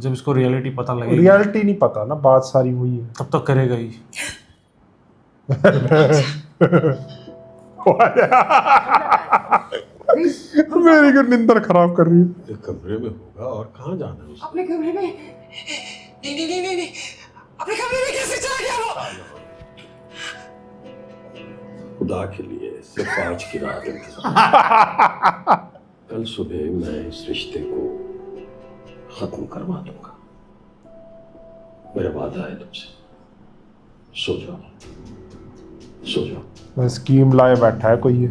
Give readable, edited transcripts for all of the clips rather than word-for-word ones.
जब इसको रियलिटी पता लगेगी। रियलिटी नहीं पता ना, बात सारी वही है। तब तक करेगा ही। मेरी को नींदर खराब कर रही है। ये कमरे में होगा और कहाँ जाना है उसने? अपने कमरे में नहीं, अपने कमरे में कैसे चला गया वो? खुदा के लिए सिर्फ आज की रात इंतजार। कल सुबह मैं इस रिश्ते को खत्म करवा दूंगा। मेरा वादा है तुमसे। सो जाओ, सो जाओ। स्कीम लाए बैठा है कोई ये।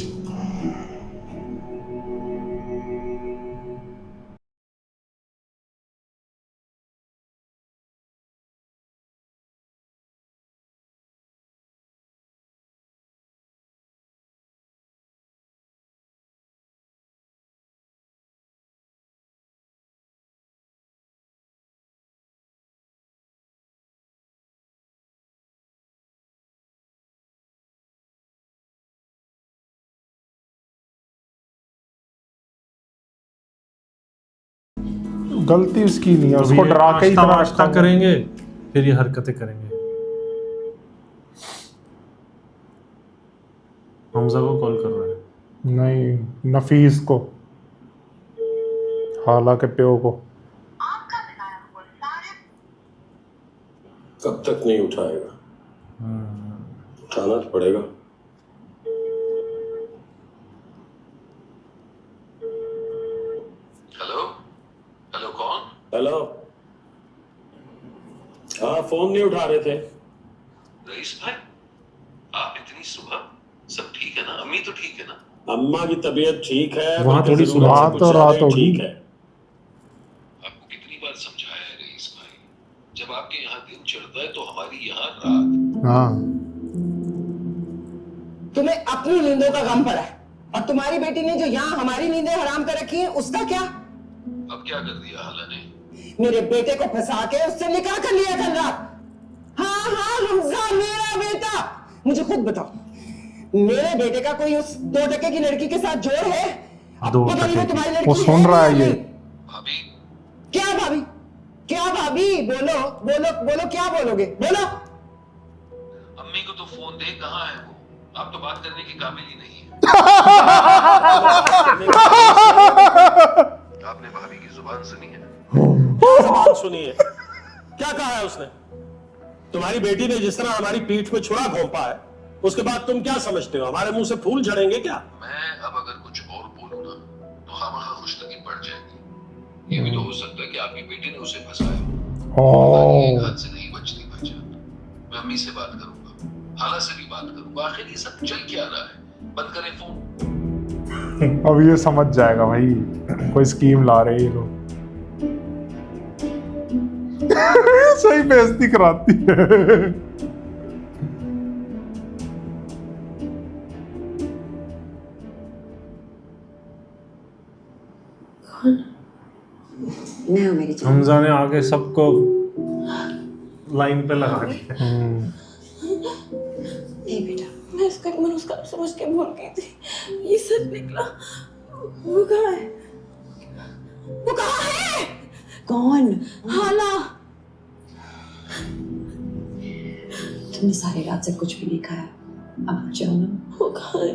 गलती उसकी नहीं है, तो उसको ये डरा के ही इतना नाश्ता रखा हुआ है। करेंगे, फिर ये हरकतें करेंगे। हमजा को कॉल कर रहा है। नहीं, नफीस को, हालांकि प्यो को। कब तक नहीं उठाएगा? उठाना तो पड़ेगा। हेलो हेलो, कौन? हेलो। हाँ, फोन नहीं उठा रहे थे। रईस भाई, आप इतनी सुबह? सब ठीक है ना? अम्मी तो ठीक है ना? अम्मा की तबीयत ठीक है। वहाँ बल्कि थोड़ी जरूरत से सुबह कुछ तो ज्यादा रात ही होगी। ठीक है। आपको कितनी बार समझाया है रईस भाई, जब आपके यहाँ दिन चढ़ता है तो हमारी यहाँ रात। हाँ, तुम्हें अपनी नींदों का गम पड़ा है, और तुम्हारी बेटी ने जो यहाँ हमारी नींदें हराम कर रखी है, उसका क्या? अब क्या कर दिया हाला ने? मेरे बेटे को फंसा के उससे निकाह कर लिया कल रात। हाँ, हमजा मेरा बेटा। मुझे खुद बताओ, मेरे बेटे का कोई उस 2 टके की लड़की के साथ जोड़ है? अब 2 पता नहीं वो टके की। तुम्हारी लड़की वो सुन रहा है या ये। नहीं। भाभी, क्या भाभी? क्या भाभी? बोलो बोलो बोलो, क्या बोलोगे? बोलो। अम्मी को तो फोन दे, कहाँ है वो? आप तो बात करने के काबिल ही नहीं है। आपने भाभी की जुबान सुनी है? जबान सुनिए, क्या कहा है उसने? तुम्हारी बेटी ने जिस तरह हमारी पीठ पे छुरा घोंपा है, उसके बाद तुम क्या समझते हो? हमारे मुंह से फूल झड़ेंगे क्या? मैं अब अगर कुछ और बोलूं ना तो खामखा खुशनसी बढ़ जाएगी। ये भी तो हो सकता है कि आपकी बेटी ने उसे फंसाया हो। हमारी एक हाथ से नहीं बचती भाईजान। मैं अम्मी से बात करूंगा, हाला से भी बात करूंगा। आखिर ये सब चल क्या रहा है? बंद करें फोन। अब ये समझ जाएगा भाई, कोई स्कीम ला रहे हैं ये लोग। सही बेइज्जती कराती है। मैं हूं मेरी जान। हमजा ने आगे सबको लाइन पे लगा दिया। नहीं बेटा, मैं इसका एक मनुष्कार समझ के भूल गई थी। ये सच निकला। वो कहाँ है? वो कहाँ है? कौन? हाला। तुमने सारी रात से कुछ भी नहीं खाया, अब जाओ ना। वो कहाँ है?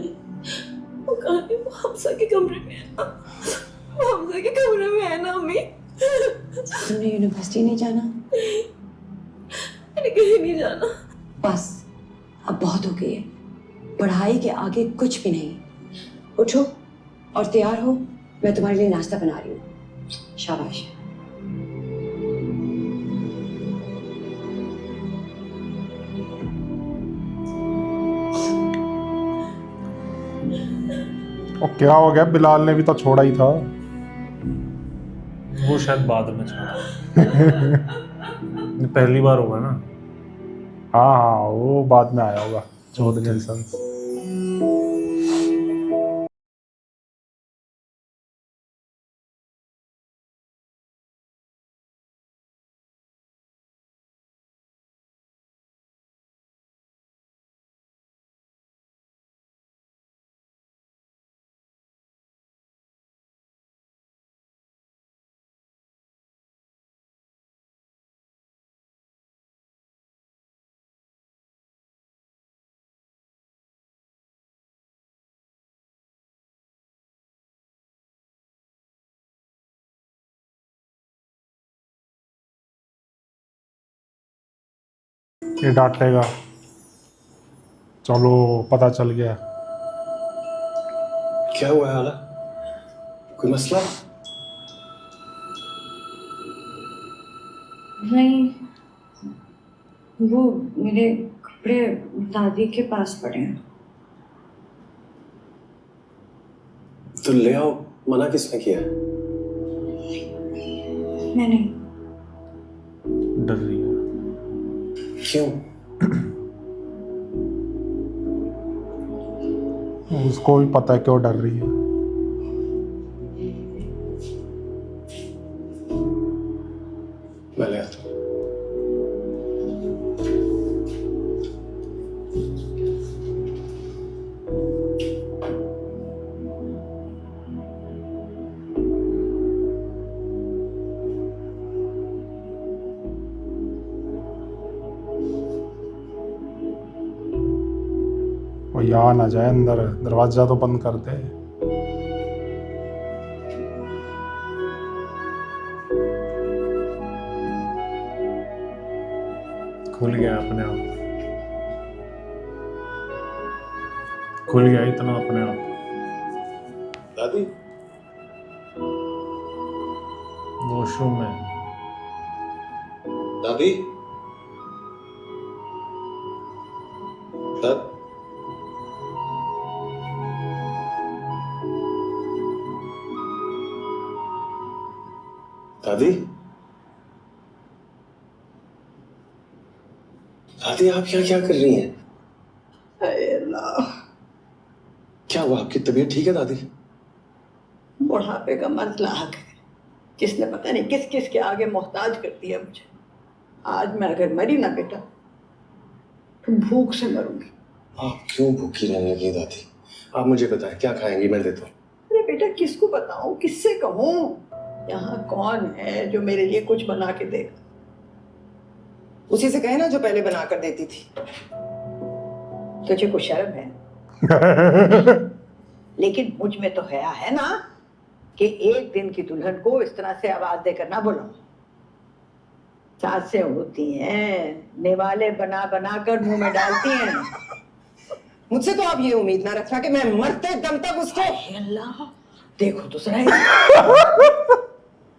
वो कहाँ है? वो हमजा के कमरे में है ना? वो हमजा के कमरे में है ना अम्मी? तुमने यूनिवर्सिटी नहीं जाना? मैंने कहीं नहीं जाना। बस अब बहुत हो गई है, पढ़ाई के आगे कुछ भी नहीं। उठो और तैयार हो, मैं तुम्हारे लिए नाश्ता बना रही हूँ। शाबाश। और क्या हो गया, बिलाल ने भी तो छोड़ा ही था। वो शायद बाद में छोड़ा। पहली बार होगा ना। हाँ, वो बाद में आया होगा चौधरी हसन। ये डांटेगा। चलो पता चल गया। क्या हुआ है हाला? कोई मसला? नहीं, वो मेरे कपड़े दादी के पास पड़े हैं। तो ले आओ, मना किसने किया? मैं नहीं। डर रही है। क्यों? उसको भी पता है क्यों डर रही है। मैं ले आता हूं। वो यहाँ ना जाए अंदर, दरवाजा तो बंद कर दे। खुल गया अपने आप, खुल गया इतना अपने आप। दादी वॉशरूम में। दादी दाद दादी दादी आप यहाँ क्या कर रही हैं? हाय अल्लाह, क्या हुआ? आपकी तबीयत ठीक है दादी? बुढ़ापे का मसला आ गया, जिसने पता नहीं किस किस के आगे मोहताज कर दिया मुझे। आज मैं अगर मरी ना बेटा तो भूख से मरूंगी। आप क्यों भूखी रहने लगी दादी? आप मुझे बताएं क्या खाएंगी, मैं देता हूँ। अरे बेटा किसको बताऊं, किससे कहूं? यहाँ कौन है जो मेरे लिए कुछ बना के देगा? उसी से कहे ना जो पहले बना कर देती थी। तुझे कुछ शर्म है? लेकिन मुझ में तो हया है ना कि एक दिन की दुल्हन को इस तरह से आवाज देकर ना बुलाऊं। सासें होती हैं, नेवाले बना बना कर मुंह में डालती हैं। मुझसे तो आप ये उम्मीद ना रखना कि मैं मरते दम तक उसको। अल्लाह, देखो तो सही।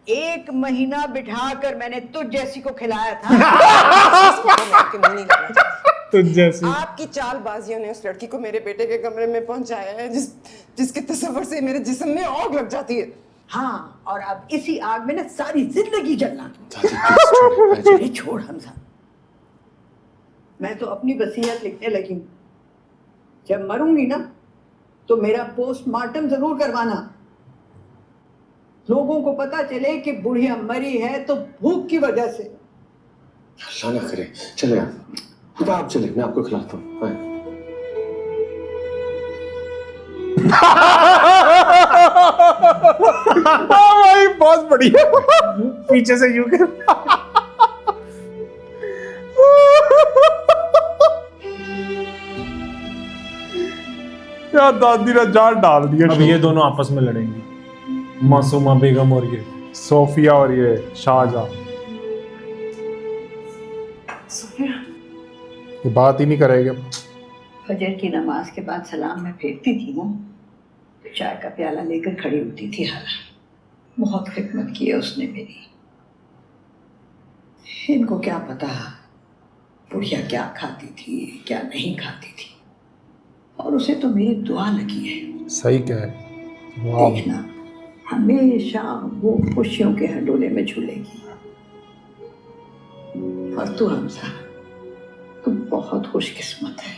1 महीना बिठाकर मैंने तुझ जैसी को खिलाया था। आपके मुंह नहीं लगना चाहिए। तुझ जैसी। आपकी चालबाजियों ने उस लड़की को मेरे बेटे के कमरे में पहुंचाया है, जिसके तस्वर से मेरे जिस्म में आग लग जाती है। हाँ, और अब इसी आग में ना सारी जिंदगी जलना। अरे छोड़ हमजा, मैं तो अपनी वसीयत लिखने लगी हूँ। जब मरूंगी ना तो मेरा पोस्टमार्टम जरूर करवाना। लोगों को पता चले कि बुढ़िया मरी है तो भूख की वजह से। अल्लाह ना करे। चले आप चले, मैं आपको खिलाता हूँ। भाई बहुत बढ़िया। पीछे से यूं कर। यार दादी ने जान डाल दिया। अब ये दोनों आपस में लड़ेंगी, मासूमा बेगम और ये सोफिया और ये शाहजहां। ये बात ही नहीं करेंगे। फजर की नमाज के बाद सलाम में फेंकती थी ना, तो चाय का प्याला लेकर खड़ी होती थी। हाला बहुत खिदमत की है उसने मेरी। इनको क्या पता बुढ़िया क्या खाती थी क्या नहीं खाती थी, और उसे तो मेरी दुआ लगी है। सही कहे। वाह। देखना हमेशा वो खुशियों के हंडोले में झूलेगी। और तू हमसा, तू बहुत खुशकिस्मत है।